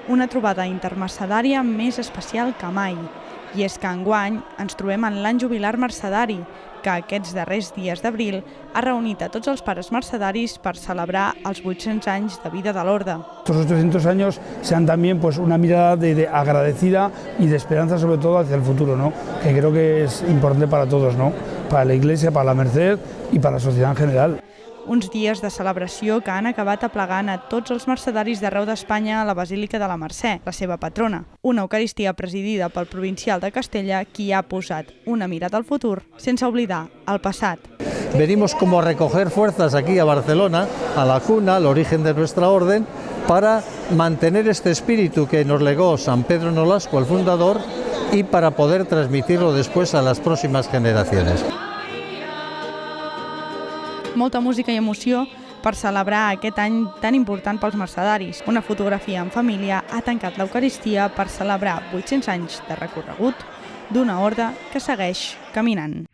una trobada intermercedària més especial que mai. I és que enguany ens trobem en l'any jubilar mercedari, que aquests darrers dies d'abril ha reunit a tots els pares mercedaris per celebrar els 800 anys de vida de l'Orde. Estos 800 años sean también una mirada de agradecida y de esperanza sobre todo hacia el futuro, ¿no? Que creo que es importante para todos, ¿no? Para la Iglesia, para la Merced y para la sociedad en general. Uns dies de celebració que han acabat aplegant a tots els mercedaris d'arreu d'Espanya a la Basílica de la Mercè, la seva patrona. Una Eucaristia presidida pel provincial de Castella, qui ha posat una mirada al futur sense oblidar el passat. Venimos como a recoger fuerzas aquí a Barcelona, a la cuna, al origen de nuestra orden, para mantener este espíritu que nos legó San Pedro Nolasco, el fundador, y para poder transmitirlo después a las próximas generaciones. Molta música i emoció per celebrar aquest any tan important pels mercedaris. Una fotografia en família ha tancat l'Eucaristia per celebrar 800 anys de recorregut d'una orde que segueix caminant.